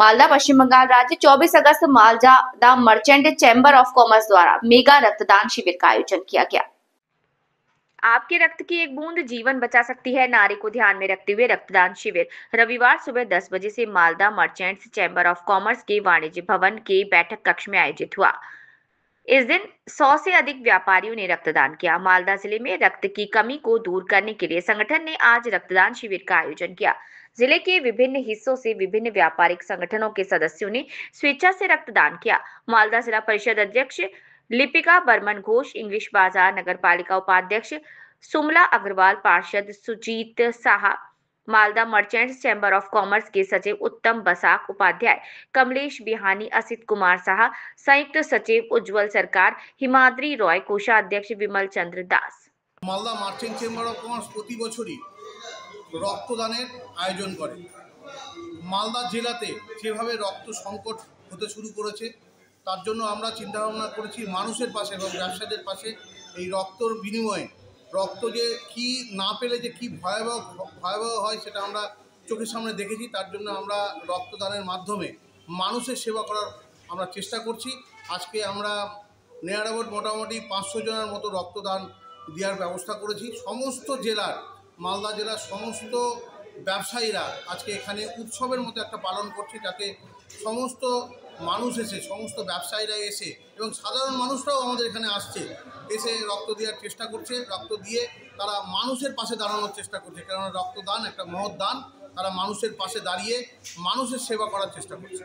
मालदा पश्चिम बंगाल राज्य 24 अगस्त Malda merchant chamber of commerce द्वारा मेगा रक्तदान शिविर का आयोजन किया गया। आपके रक्त की एक बूंद जीवन बचा सकती है, नारे को ध्यान में रखते हुए रक्तदान शिविर रविवार सुबह 10 बजे से Malda merchants chamber of commerce के वाणिज्य भवन के बैठक कक्ष में आयोजित हुआ। इस दिन 100 से अधिक व्यापारियों ने रक्तदान किया। मालदा जिले में रक्त की कमी को दूर करने के लिए संगठन ने आज रक्तदान शिविर का आयोजन किया। जिले के विभिन्न हिस्सों से विभिन्न व्यापारिक संगठनों के सदस्यों ने स्वेच्छा से रक्तदान किया। मालदा जिला परिषद अध्यक्ष लिपिका बर्मन घोष, इंग्लिश बाजार नगर पालिका उपाध्यक्ष सुमला अग्रवाल, पार्षद Sujit Saha, Malda merchants chamber of commerce के सचिव उत्तम बसाक, उपाध्याय कमलेश बिहानी, असित कुमार साहा, संयुक्त सचिव उज्जवल सरकार, हिमाद्री रॉय, कोषाध्यक्ष Vimal Chandra Das. Malda merchant chamber of commerce প্রতি বছরই রক্তদানের আয়োজন করে। মালদা জেলাতে যেভাবে রক্ত সংকট হতে শুরু করেছে তার জন্য আমরা চিন্তা ভাবনা করেছি মানুষের পাশে এবং ব্যবসায়ীদের পাশে। এই রক্তর বিনিময়ে রক্ত যে কি না পেলে যে কি ভয়াবহ হয় সেটা আমরা চোখের সামনে দেখেছি। তার জন্য আমরা রক্তদানের মাধ্যমে মানুষের সেবা করার আমরা চেষ্টা করছি। আজকে আমরা নিয়ার অ্যাবাউট মোটামুটি 500 জনের মতো রক্তদান দেওয়ার ব্যবস্থা করেছি। সমস্ত জেলার, মালদা জেলার সমস্ত ব্যবসায়ীরা আজকে এখানে উৎসবের মতো একটা পালন করছে, যাতে সমস্ত মানুষ এসে, সমস্ত ব্যবসায়ীরা এসে এবং সাধারণ মানুষরাও আমাদের এখানে আসছে, এসে রক্ত দেওয়ার চেষ্টা করছে। রক্ত দিয়ে তারা মানুষের পাশে দাঁড়ানোর চেষ্টা করছে, কেননা রক্তদান একটা মহৎ দান। তারা মানুষের পাশে দাঁড়িয়ে মানুষের সেবা করার চেষ্টা করছে।